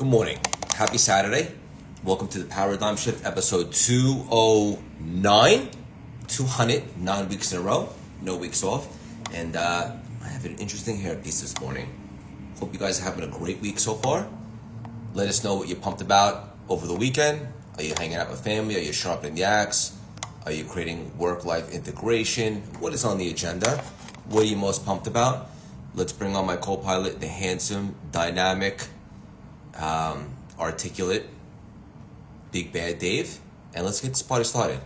Good morning. Happy Saturday. Welcome to the Paradigm Shift, episode 209. 209 weeks in a row, no weeks off. And I have an interesting hair piece this morning. Hope you guys are having a great week so far. Let us know what you're pumped about over the weekend. Are you hanging out with family? Are you sharpening the axe? Are you creating work-life integration? What is on the agenda? What are you most pumped about? Let's bring on my co-pilot, the handsome, dynamic, articulate, Big Bad Dave, and let's get this party started.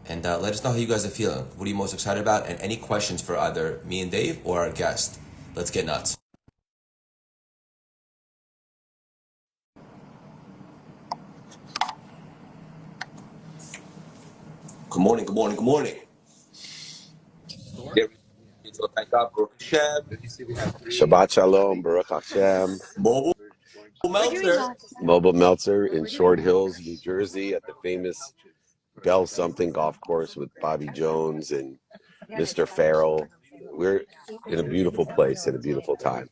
And let us know how you guys are feeling. What are you most excited about? And any questions for either me and Dave or our guest. Let's get nuts. Good morning, good morning, good morning. Thank God, Baruch Hashem. Shabbat Shalom, Baruch Hashem. Mobile Meltzer in Short Hills, New Jersey, at the famous Bell Something golf course with Bobby Jones and Mr. Farrell. We're in a beautiful place at a beautiful time.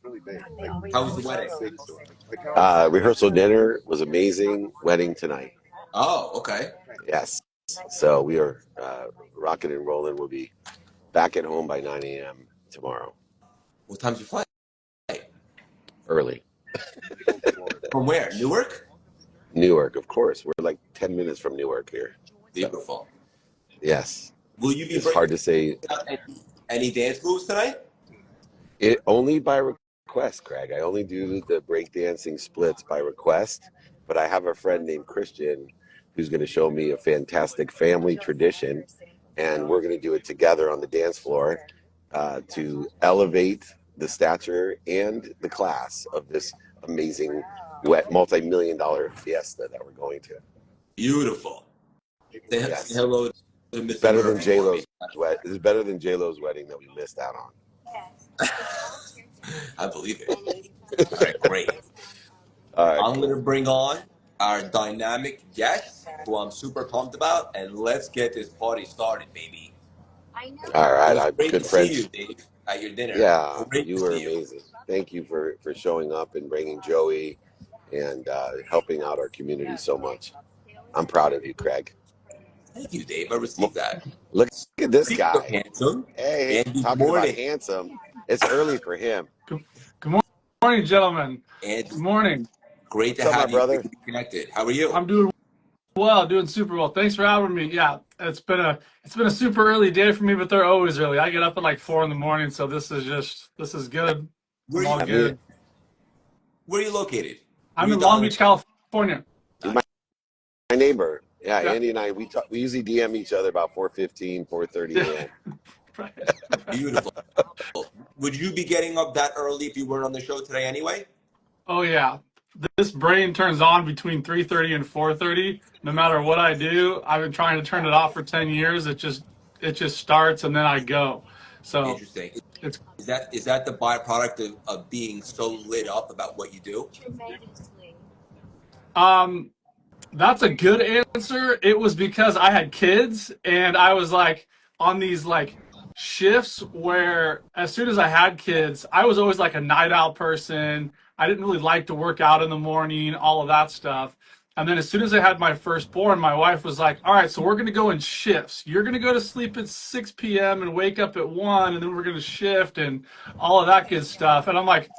How was the wedding? Rehearsal dinner was amazing. Wedding tonight. Oh, okay. Yes. So we are rocking and rolling. We'll be back at home by 9 a.m. tomorrow. What time's your flight? Early. From where? Newark? Newark, of course. We're like 10 minutes from Newark here. Beautiful. So, yes. Will you be It's hard to say. Any dance moves tonight? It only by request, Craig. I only do the breakdancing splits by request, but I have a friend named Christian who's going to show me a fantastic family tradition, and we're going to do it together on the dance floor to elevate the stature and the class of this amazing multi-million-dollar fiesta that we're going to. Beautiful. Yes. Hello to Mr. It's better than Murphy. J-Lo's It's better than J-Lo's wedding that we missed out on. I believe it. All right, great. All right, I'm going to bring on our dynamic guest, who I'm super pumped about, and let's get this party started, baby. All right, I'm Great good to friends. see you, Dave, at your dinner. Yeah, Great you to were see you. amazing. Thank you for showing up and bringing Joey and helping out our community so much. I'm proud of you, Craig. Thank you, Dave. I received that. Look at this Speaking of guy. handsome, Hey, Andy, talking about morning. handsome. It's early for him. Good morning, gentlemen. Andy, Good morning. great to What's up, have my you. brother? Great to be connected. How are you? I'm doing well, doing super well. Thanks for having me. Yeah, it's been a super early day for me, but they're always early. I get up at like 4 a.m, so this is good. Where I'm all are you, good. where are you located? I'm in Long Beach, California. You're my neighbor. Yeah, Yeah. Andy and I, we usually DM each other about 4:15, 4:30 a.m. Right. Beautiful. Would you be getting up that early if you weren't on the show today anyway? Oh yeah. This brain turns on between 3:30 and 4:30. No matter what I do, I've been trying to turn it off for 10 years. It just starts and then I go. So Interesting. it's Is that the byproduct of being so lit up about what you do? That's a good answer. It was because I had kids and I was like on these like shifts where as soon as I had kids, I was always like a night owl person. I didn't really like to work out in the morning, all of that stuff. And then as soon as I had my firstborn, my wife was like, all right, so we're going to go in shifts. You're going to go to sleep at 6 p.m. and wake up at 1, and then we're going to shift and all of that good stuff. And I'm like,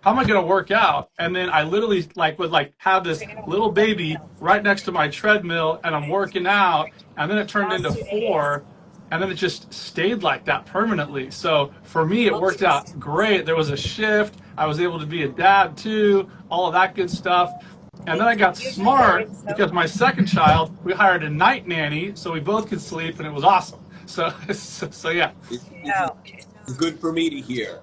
how am I going to work out? And then I literally would have this little baby right next to my treadmill and I'm working out. And then it turned into 4 and then it just stayed like that permanently. So for me, it worked out great. There was a shift. I was able to be a dad too, all of that good stuff. And then I got smart because my second child, we hired a night nanny so we both could sleep and it was awesome. So yeah. It's good for me to hear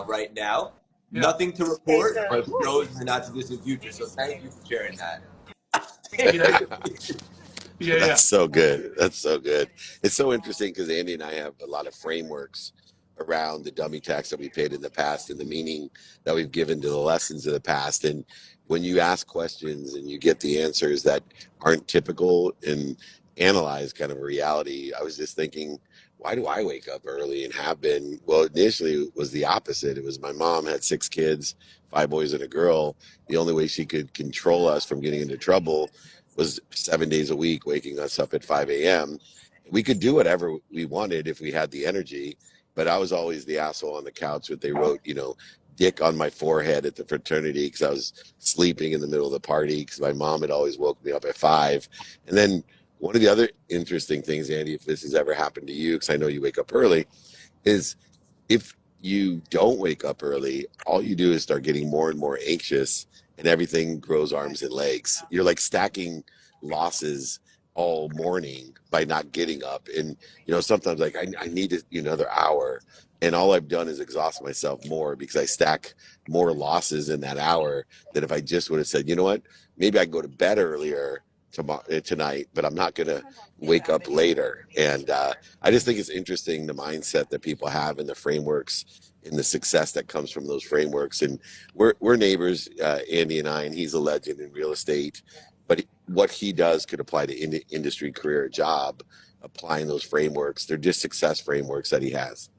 right now. Yeah. Nothing to report, but who knows in the not too distant future. So thank you for sharing that. Yeah. That's so good. That's so good. It's so interesting because Andy and I have a lot of frameworks around the dummy tax that we paid in the past and the meaning that we've given to the lessons of the past. And when you ask questions and you get the answers that aren't typical and analyze kind of a reality, I was just thinking, why do I wake up early and have been? Well, initially it was the opposite. It was my mom had 6 kids, 5 boys and a girl. The only way she could control us from getting into trouble was 7 days a week, waking us up at 5 a.m. We could do whatever we wanted if we had the energy, but I was always the asshole on the couch. What they wrote, dick on my forehead at the fraternity because I was sleeping in the middle of the party because my mom had always woke me up at 5. And then one of the other interesting things, Andy, if this has ever happened to you, because I know you wake up early, is if you don't wake up early, all you do is start getting more and more anxious and everything grows arms and legs. You're like stacking losses all morning by not getting up. And, sometimes like I need another hour. And all I've done is exhaust myself more because I stack more losses in that hour than if I just would have said, you know what, maybe I can go to bed earlier tonight, but I'm not going to wake up later. And I just think it's interesting the mindset that people have and the frameworks and the success that comes from those frameworks. And we're neighbors, Andy and I, and he's a legend in real estate. But what he does could apply to industry, career, job, applying those frameworks. They're just success frameworks that he has.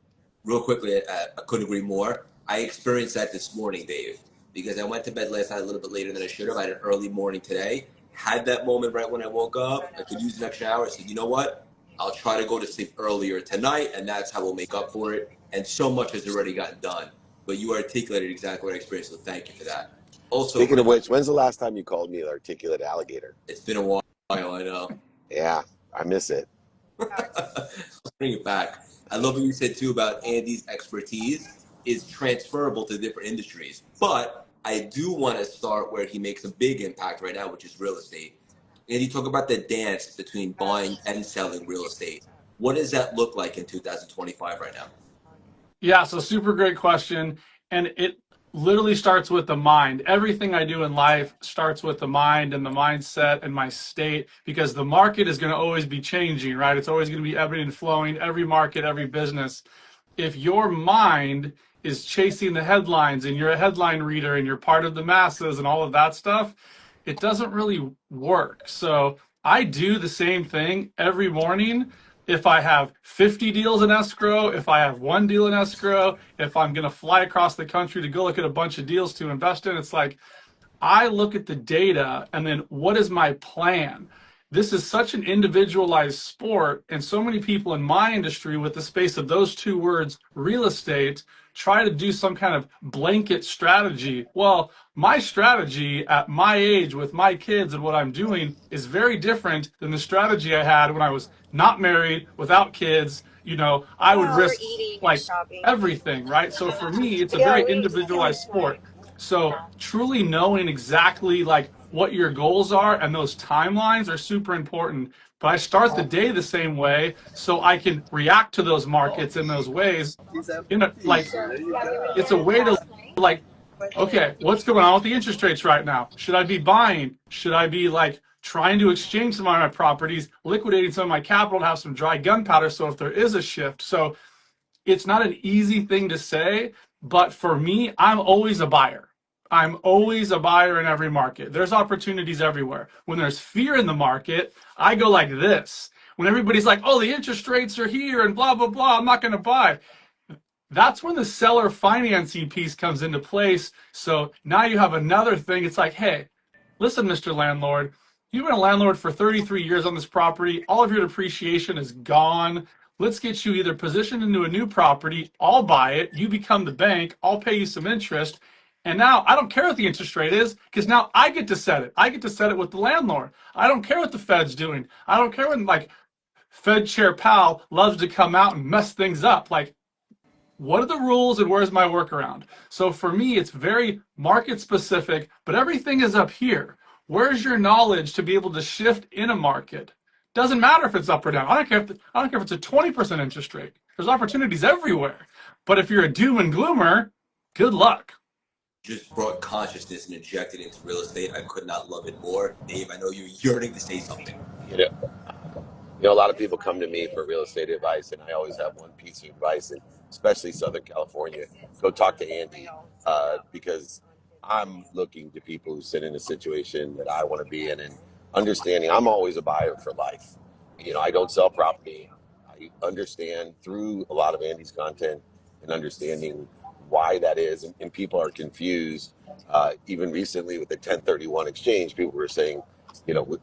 Real quickly, I couldn't agree more. I experienced that this morning, Dave, because I went to bed last night a little bit later than I should have. I had an early morning today. Had that moment right when I woke up. I could use an extra hour. I said, you know what? I'll try to go to sleep earlier tonight, and that's how we'll make up for it. And so much has already gotten done. But you articulated exactly what I experienced, so thank you for that. Also, speaking of which, when's the last time you called me an articulate alligator? It's been a while, I know. Yeah, I miss it. Let's bring it back. I love what you said too about Andy's expertise is transferable to different industries. But I do want to start where he makes a big impact right now, which is real estate. Andy, talk about the dance between buying and selling real estate. What does that look like in 2025 right now? Yeah, so super great question. And it literally starts with the mind. Everything I do in life starts with the mind and the mindset and my state, because the market is going to always be changing, right? It's always going to be ebbing and flowing, every market, every business. If your mind is chasing the headlines and you're a headline reader and you're part of the masses and all of that stuff, it doesn't really work. So I do the same thing every morning. If I have 50 deals in escrow, if I have one deal in escrow, if I'm going to fly across the country to go look at a bunch of deals to invest in, it's like I look at the data and then what is my plan? This is such an individualized sport, and so many people in my industry with the space of those two words, real estate, try to do some kind of blanket strategy. Well, my strategy at my age with my kids and what I'm doing is very different than the strategy I had when I was not married, without kids. I would risk like everything, right? So for me, it's a very individualized sport. So truly knowing exactly like what your goals are and those timelines are super important. But I start the day the same way so I can react to those markets in those ways. It's a way to like, okay, what's going on with the interest rates right now? Should I be buying? Should I be like trying to exchange some of my properties, liquidating some of my capital to have some dry gunpowder so if there is a shift? So it's not an easy thing to say, but for me, I'm always a buyer. I'm always a buyer in every market. There's opportunities everywhere. When there's fear in the market, I go like this. When everybody's like, oh, the interest rates are here and blah, blah, blah, I'm not going to buy. That's when the seller financing piece comes into place. So now you have another thing. It's like, hey, listen, Mr. Landlord, you've been a landlord for 33 years on this property. All of your depreciation is gone. Let's get you either positioned into a new property. I'll buy it. You become the bank. I'll pay you some interest. And now I don't care what the interest rate is because now I get to set it. I get to set it with the landlord. I don't care what the Fed's doing. I don't care when like Fed Chair Powell loves to come out and mess things up. Like, what are the rules and where's my workaround? So for me, it's very market specific, but everything is up here. Where's your knowledge to be able to shift in a market? Doesn't matter if it's up or down. I don't care if it's a 20% interest rate. There's opportunities everywhere. But if you're a doom and gloomer, good luck. Just brought consciousness and injected into real estate. I could not love it more. Dave, I know you're yearning to say something. A lot of people come to me for real estate advice, and I always have one piece of advice, and especially Southern California, go talk to Andy, because I'm looking to people who sit in a situation that I want to be in, and understanding I'm always a buyer for life. I don't sell property. I understand through a lot of Andy's content and understanding why that is, and people are confused. Even recently with the 1031 exchange, people were saying,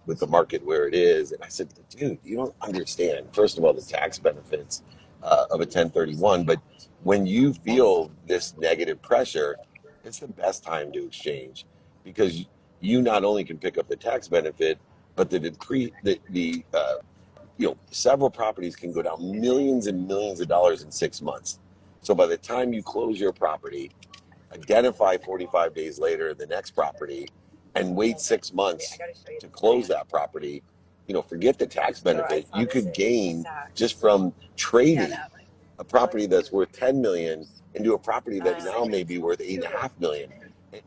with the market where it is, and I said, dude, you don't understand. First of all, the tax benefits of a 1031, but when you feel this negative pressure, it's the best time to exchange, because you not only can pick up the tax benefit, but several properties can go down millions and millions of dollars in 6 months. So by the time you close your property, identify 45 days later the next property, and wait 6 months to close that property, forget the tax benefit. You could gain just from trading a property that's worth 10 million into a property that now may be worth 8.5 million.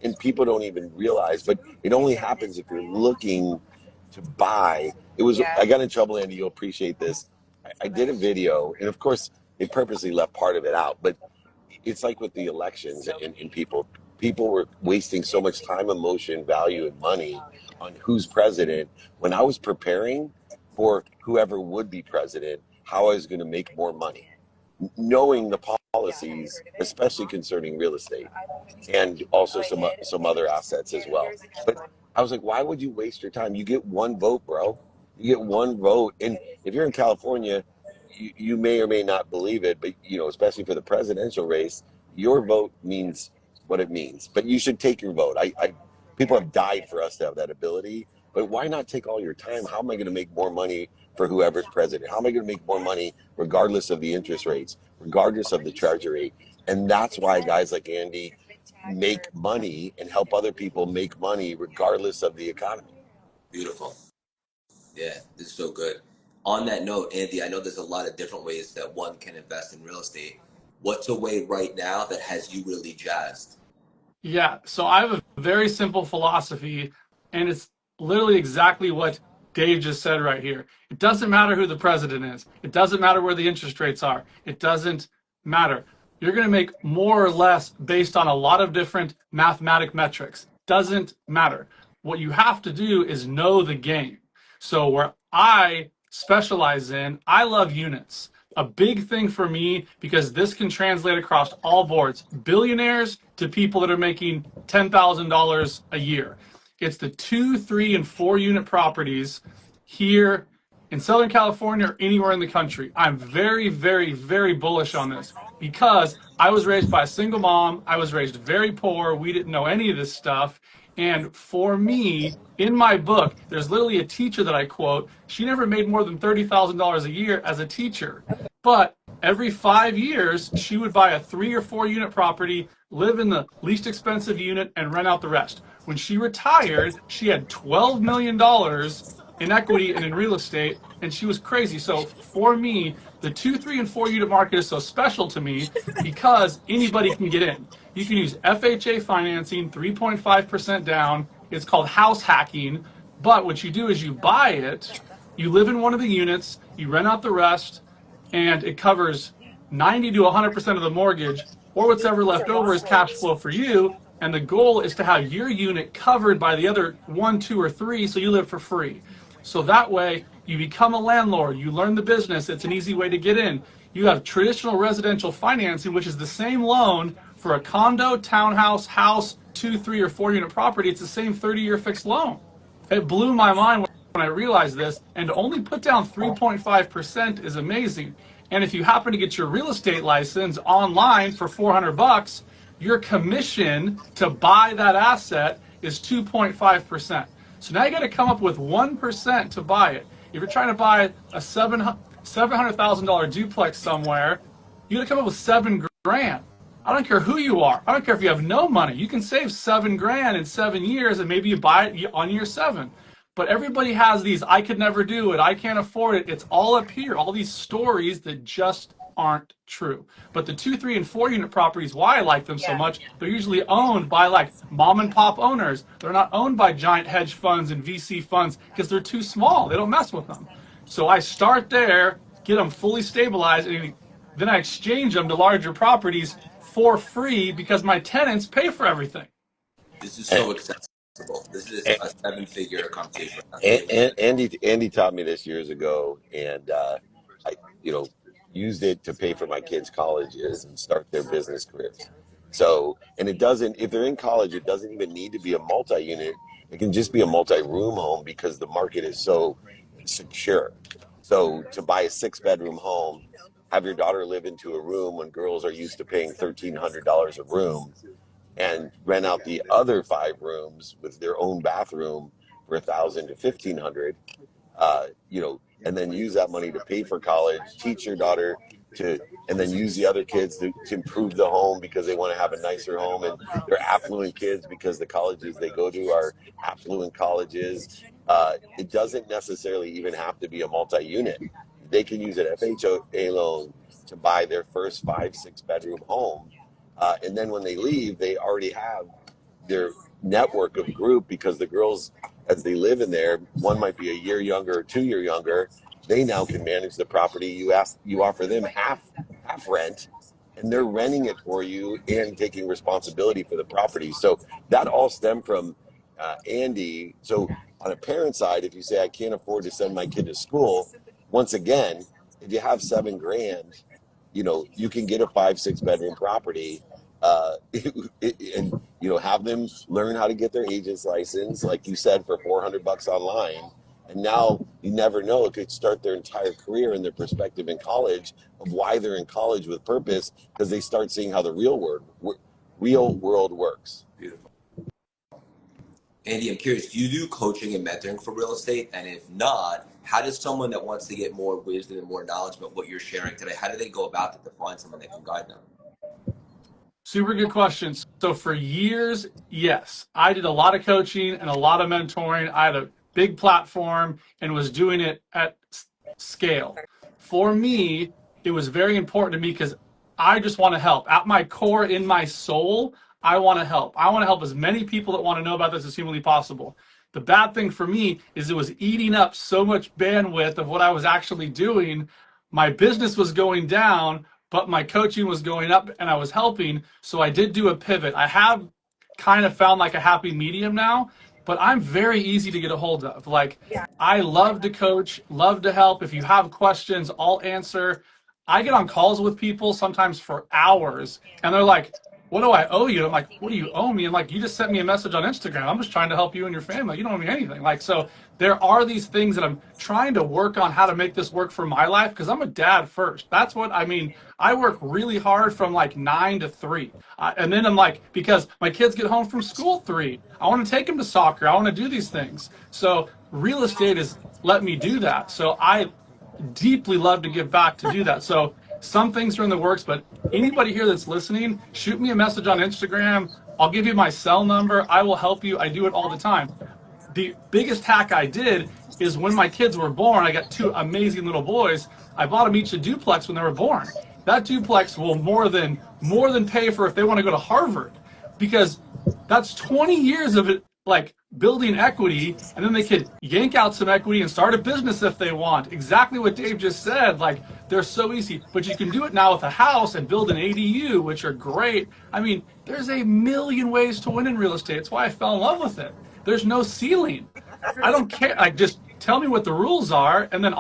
And people don't even realize, but it only happens if you're looking to buy. I got in trouble, Andy, you'll appreciate this. I did a video, and of course they purposely left part of it out, but it's like with the elections, and people were wasting so much time, emotion, value, and money on who's president, when I was preparing for whoever would be president, how I was going to make more money, knowing the policies, especially concerning real estate and also some other assets as well. But I was like, why would you waste your time? You get one vote, bro. You get one vote. And if you're in California, you may or may not believe it, but especially for the presidential race, your vote means what it means. But you should take your vote. People have died for us to have that ability. But why not take all your time? How am I going to make more money for whoever's president? How am I going to make more money regardless of the interest rates, regardless of the treasury? And that's why guys like Andy make money and help other people make money regardless of the economy. Beautiful. Yeah, this is so good. On that note, Andy, I know there's a lot of different ways that one can invest in real estate. What's a way right now that has you really jazzed? Yeah, so I have a very simple philosophy, and it's literally exactly what Dave just said right here. It doesn't matter who the president is. It doesn't matter where the interest rates are. It doesn't matter. You're going to make more or less based on a lot of different mathematic metrics. Doesn't matter. What you have to do is know the game. So where I specialize in, I love units. A big thing for me, because this can translate across all boards, billionaires to people that are making $10,000 a year. It's the 2, 3, and 4 unit properties here in Southern California or anywhere in the country. I'm very, very, very bullish on this because I was raised by a single mom. I was raised very poor. We didn't know any of this stuff. And for me, in my book, there's literally a teacher that I quote. She never made more than $30,000 a year as a teacher. But every 5 years, she would buy a 3 or 4 unit property, live in the least expensive unit, and rent out the rest. When she retired, she had $12 million in equity and in real estate, and she was crazy. So for me, the 2, 3, and 4 unit market is so special to me because anybody can get in. You can use FHA financing, 3.5% down. It's called house hacking. But what you do is you buy it, you live in one of the units, you rent out the rest, and it covers 90 to 100% of the mortgage, or what's ever left over is cash flow for you. And the goal is to have your unit covered by the other 1, 2, or 3, so you live for free. So that way, you become a landlord, you learn the business, it's an easy way to get in. You have traditional residential financing, which is the same loan for a condo, townhouse, house, 2, 3, or 4 unit property. It's the same 30-year fixed loan. It blew my mind when I realized this, and to only put down 3.5% is amazing. And if you happen to get your real estate license online for $400, your commission to buy that asset is 2.5%. So now you got to come up with 1% to buy it. If you're trying to buy a $700,000 duplex somewhere, you got to come up with $7,000. I don't care who you are. I don't care if you have no money. You can save $7,000 in 7 years, and maybe you buy it on year 7. But everybody has these, I could never do it, I can't afford it. It's all up here, all these stories that just aren't true. But the 2, 3, and 4 unit properties, why I like them so much, they're usually owned by like mom and pop owners. They're not owned by giant hedge funds and VC funds because they're too small. They don't mess with them. So I start there, get them fully stabilized, and then I exchange them to larger properties for free because my tenants pay for everything. This is so accessible. This is a 7-figure conversation. Andy taught me this years ago, and I used it to pay for my kids' colleges and start their business careers. So, and it doesn't, if they're in college, it doesn't even need to be a multi-unit. It can just be a multi-room home because the market is so secure. So to buy a 6-bedroom home, have your daughter live into a room when girls are used to paying $1,300 a room, and rent out the other 5 rooms with their own bathroom for 1,000 to 1,500. And then use that money to pay for college, teach your daughter to, and then use the other kids to improve the home because they want to have a nicer home. And they're affluent kids because the colleges they go to are affluent colleges. It doesn't necessarily even have to be a multi-unit. They can use an FHA loan to buy their first 5-6 bedroom home. And then when they leave, they already have their network of group, because the girls, as they live in there, one might be a year younger or 2 year younger. They now can manage the property. You offer them half rent, and they're renting it for you and taking responsibility for the property. So that all stemmed from Andy. So on a parent side, if you say I can't afford to send my kid to school, once again, if you have $7,000, you can get a 5-6 bedroom property, and have them learn how to get their agent's license, like you said, for $400 online. And now you never know, it could start their entire career and their perspective in college of why they're in college with purpose, because they start seeing how the real world works. Beautiful. Andy, I'm curious, do you do coaching and mentoring for real estate? And if not, how does someone that wants to get more wisdom and more knowledge about what you're sharing today, how do they go about it to find someone that can guide them? Super good question. So for years, yes, I did a lot of coaching and a lot of mentoring. I had a big platform and was doing it at scale. For me, it was very important to me because I just want to help. At my core, in my soul, I want to help. I want to help as many people that want to know about this as humanly possible. The bad thing for me is it was eating up so much bandwidth of what I was actually doing. My business was going down, but my coaching was going up and I was helping. So I did do a pivot. I have kind of found like a happy medium now, but I'm very easy to get a hold of. Like, I love to coach, love to help. If you have questions, I'll answer. I get on calls with people sometimes for hours and they're like, what do I owe you? I'm like, what do you owe me? And like, you just sent me a message on Instagram. I'm just trying to help you and your family. You don't owe me anything. Like, so there are these things that I'm trying to work on how to make this work for my life, because I'm a dad first. That's what I mean. I work really hard from like 9 to 3. And then I'm like, because my kids get home from school 3, I want to take them to soccer. I want to do these things. So real estate has let me do that. So I deeply love to give back to do that. So some things are in the works, but anybody here that's listening, shoot me a message on Instagram. I'll give you my cell number. I will help you. I do it all the time. The biggest hack I did is when my kids were born, I got 2 amazing little boys. I bought them each a duplex when they were born. That duplex will more than pay for if they want to go to Harvard, because that's 20 years of it, like building equity, and then they could yank out some equity and start a business if they want. Exactly what Dave just said. Like, they're so easy, but you can do it now with a house and build an ADU, which are great. I mean, there's a million ways to win in real estate. It's why I fell in love with it. There's no ceiling. I don't care. Like, just tell me what the rules are, and then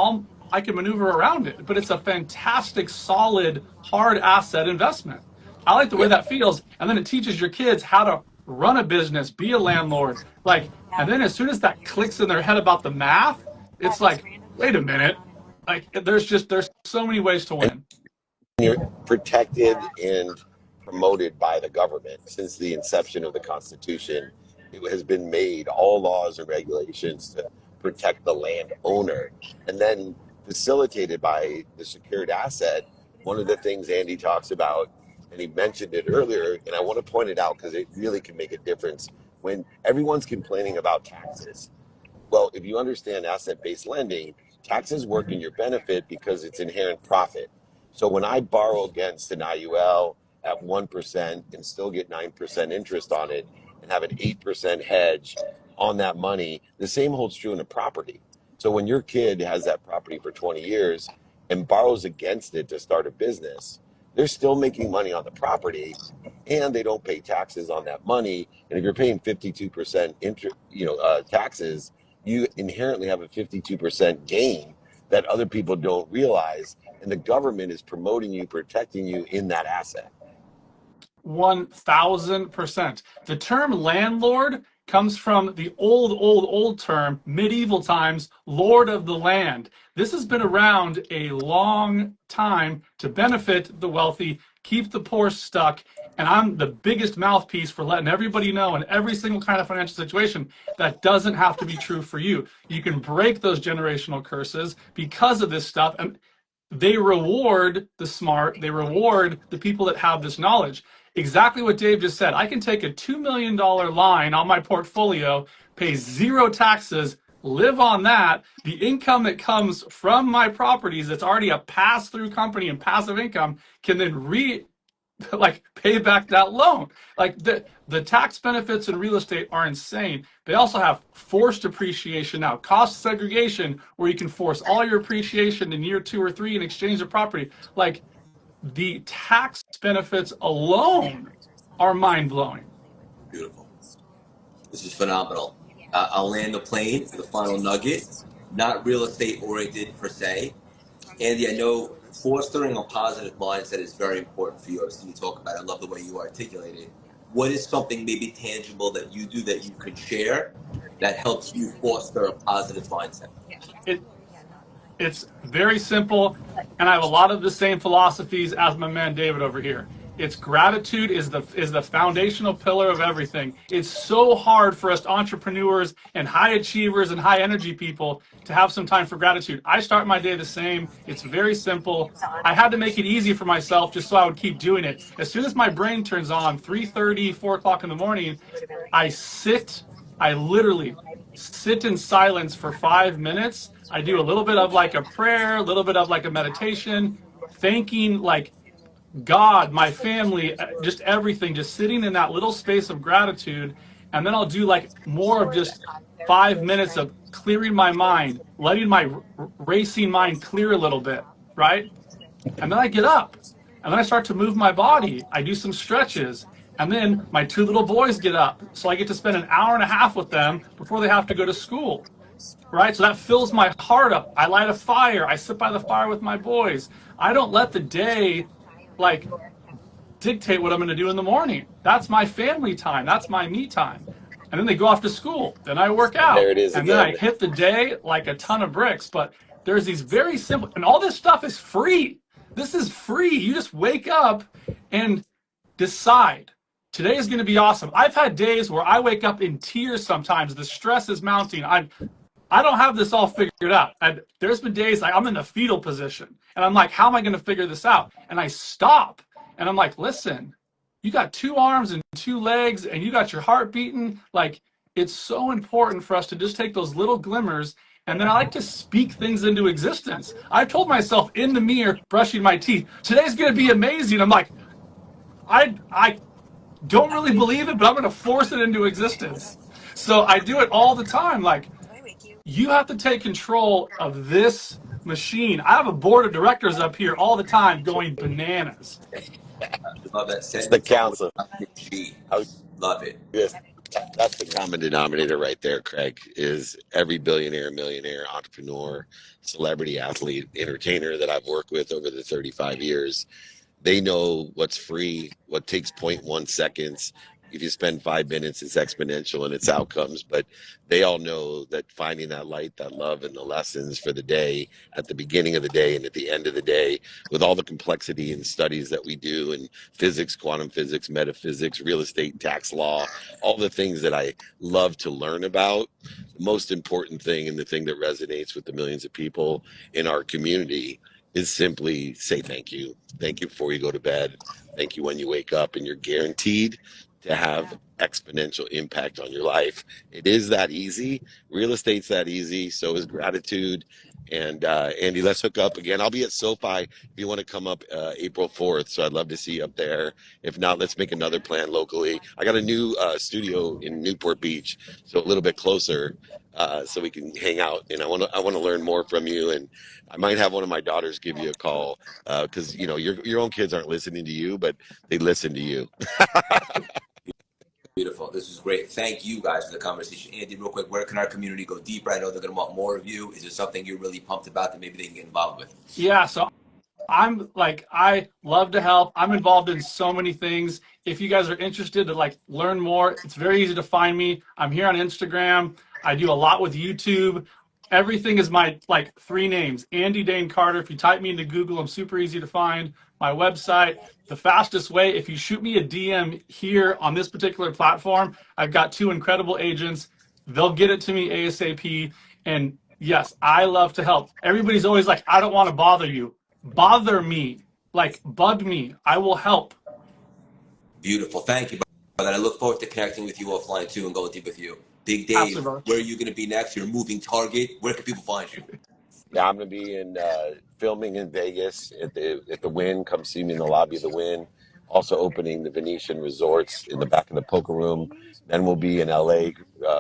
I can maneuver around it. But it's a fantastic, solid, hard asset investment. I like the way that feels. And then it teaches your kids how to run a business, be a landlord. Like, and then as soon as that clicks in their head about the math, it's like, wait a minute. Like, there's so many ways to win. You're protected and promoted by the government since the inception of the Constitution. It has been made, all laws and regulations, to protect the landowner, and then facilitated by the secured asset. One of the things Andy talks about, and he mentioned it earlier, and I want to point it out because it really can make a difference when everyone's complaining about taxes. Well, if you understand asset-based lending, taxes work in your benefit because it's inherent profit. So when I borrow against an IUL at 1% and still get 9% interest on it and have an 8% hedge on that money, the same holds true in a property. So when your kid has that property for 20 years and borrows against it to start a business, they're still making money on the property and they don't pay taxes on that money. And if you're paying 52% taxes, you inherently have a 52% gain that other people don't realize. And the government is promoting you, protecting you in that asset. 1000%. The term landlord comes from the old term, medieval times, lord of the land. This has been around a long time to benefit the wealthy, keep the poor stuck. And I'm the biggest mouthpiece for letting everybody know in every single kind of financial situation that doesn't have to be true for you. You can break those generational curses because of this stuff. And they reward the smart, they reward the people that have this knowledge. Exactly what Dave just said. I can take a $2 million line on my portfolio, pay zero taxes, live on that. The income that comes from my properties that's already a pass-through company and passive income can then pay back that loan. Like the tax benefits in real estate are insane. They also have forced appreciation now, cost segregation, where you can force all your appreciation in year 2 or 3 and exchange the property. Like the tax benefits alone are mind-blowing. Beautiful. This is phenomenal. I'll land the plane, the final nugget, not real estate oriented per se. Andy, I know fostering a positive mindset is very important for you. I've seen you talk about it. I love the way you articulate it. What is something maybe tangible that you do that you could share that helps you foster a positive mindset? It's very simple, and I have a lot of the same philosophies as my man David over here. It's gratitude is the foundational pillar of everything. It's so hard for us entrepreneurs and high achievers and high energy people to have some time for gratitude. I start my day the same. It's very simple. I had to make it easy for myself just so I would keep doing it. As soon as my brain turns on, 3:30, 4 o'clock in the morning, I literally sit in silence for 5 minutes. I do a little bit of like a prayer, a little bit of like a meditation, thanking like God, my family, just everything, just sitting in that little space of gratitude. And then I'll do like more of just 5 minutes of clearing my mind, letting my racing mind clear a little bit, right? And then I get up and then I start to move my body. I do some stretches. And then my 2 little boys get up. So I get to spend an hour and a half with them before they have to go to school, right? So that fills my heart up. I light a fire. I sit by the fire with my boys. I don't let the day like dictate what I'm going to do in the morning. That's my family time. That's my me time. And then they go off to school. Then I work out. There it is And then I again. hit the day like a ton of bricks. But there's these very simple, and all this stuff is free. This is free. You just wake up and decide. Today is going to be awesome. I've had days where I wake up in tears sometimes. The stress is mounting. I don't have this all figured out. There's been days I'm in the fetal position and I'm like, how am I going to figure this out? And I stop and I'm like, listen, you got 2 arms and 2 legs and you got your heart beating. Like, it's so important for us to just take those little glimmers. And then I like to speak things into existence. I've told myself in the mirror, brushing my teeth, today's going to be amazing. I'm like, I don't really believe it, but I'm going to force it into existence. So I do it all the time. Like, you have to take control of this machine. I have a board of directors up here all the time going bananas. Love that It's sentence. the council. Love it. Yes, that's the common denominator right there, Craig, is every billionaire, millionaire, entrepreneur, celebrity, athlete, entertainer that I've worked with over the 35 years. They know what's free, what takes 0.1 seconds. If you spend 5 minutes, it's exponential in its outcomes. But they all know that finding that light, that love, and the lessons for the day at the beginning of the day and at the end of the day, with all the complexity and studies that we do in physics, quantum physics, metaphysics, real estate, tax law, all the things that I love to learn about. The most important thing and the thing that resonates with the millions of people in our community is simply say thank you. Thank you before you go to bed. Thank you when you wake up, and you're guaranteed to have exponential impact on your life. It is that easy. Real estate's that easy. So is gratitude. And Andy, let's hook up again. I'll be at SoFi if you want to come up April 4th. So I'd love to see you up there. If not, let's make another plan locally. I got a new studio in Newport Beach, so a little bit closer, so we can hang out. And I want to learn more from you. And I might have one of my daughters give you a call because your own kids aren't listening to you, but they listen to you. Beautiful. This is great. Thank you guys for the conversation. Andy, real quick, where can our community go deeper? I know they're going to want more of you. Is there something you're really pumped about that maybe they can get involved with? Yeah, so I love to help. I'm involved in so many things. If you guys are interested to like learn more, it's very easy to find me. I'm here on Instagram. I do a lot with YouTube. Everything is my like three names, Andy Dane Carter. If you type me into Google, I'm super easy to find. My website, the fastest way, if you shoot me a DM here on this particular platform, I've got two incredible agents. They'll get it to me ASAP. And yes, I love to help. Everybody's always like, I don't want to bother you. Bother me, like bug me. I will help. Beautiful. Thank you, brother. I look forward to connecting with you offline too and going deep with you. Big Dave, Absolutely. where are you going to be next? You're a moving target. Where can people find you? Yeah, I'm going to be in filming in Vegas at the Wynn. Come see me in the lobby of the Wynn. Also opening the Venetian Resorts in the back of the poker room. Then we'll be in LA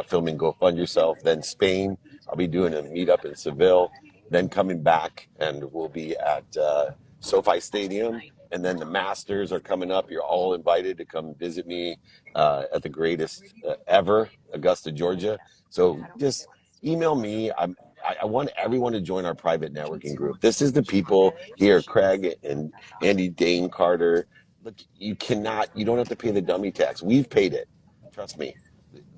filming Go Fund Yourself. Then Spain. I'll be doing a meetup in Seville. Then coming back and we'll be at SoFi Stadium. And then the Masters are coming up. You're all invited to come visit me at the greatest ever, Augusta, Georgia. So just email me. I want everyone to join our private networking group. This is the people here, Craig and Andy Dane Carter. Look, you don't have to pay the dummy tax. We've paid it. Trust me.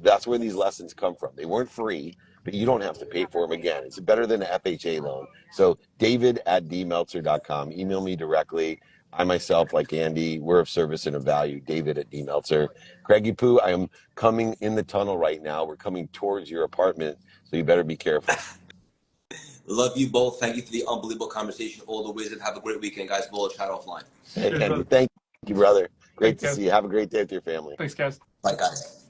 That's where these lessons come from. They weren't free, but you don't have to pay for them again. It's better than an FHA loan. So david@dmeltzer.com. Email me directly. I myself, like Andy, we're of service and of value. David@dmeltzer. Craigie Poo, I am coming in the tunnel right now. We're coming towards your apartment, so you better be careful. Love you both. Thank you for the unbelievable conversation. All the wisdom. Have a great weekend, guys. We'll chat offline. Hey, Cheers, Andy, brother. thank you, brother. Great Thanks, to guys. see you. Have a great day with your family. Thanks, guys. Bye, guys.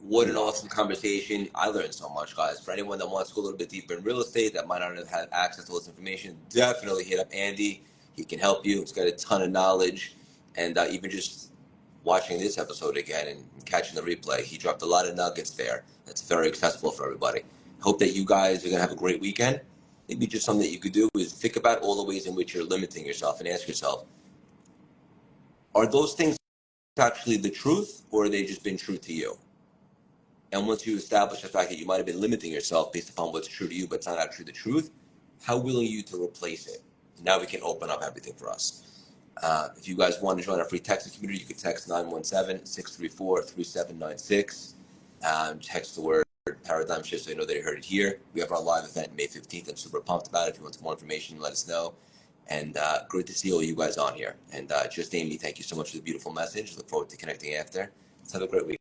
What an awesome conversation. I learned so much, guys. For anyone that wants to go a little bit deeper in real estate that might not have had access to all this information, definitely hit up Andy. He can help you. He's got a ton of knowledge. And even just watching this episode again and catching the replay, he dropped a lot of nuggets there. That's very accessible for everybody. Hope that you guys are going to have a great weekend. Maybe just something that you could do is think about all the ways in which you're limiting yourself and ask yourself, are those things actually the truth, or are they just been true to you? And once you establish the fact that you might have been limiting yourself based upon what's true to you, but it's not actually the truth, how willing are you to replace it? Now we can open up everything for us. If you guys want to join our free texting community, you can text 917-634-3796. Text the word paradigm shift so you know that you heard it here. We have our live event May 15th. I'm super pumped about it. If you want some more information, let us know. And great to see all you guys on here. And just Amy, thank you so much for the beautiful message. Look forward to connecting after. Let's have a great week.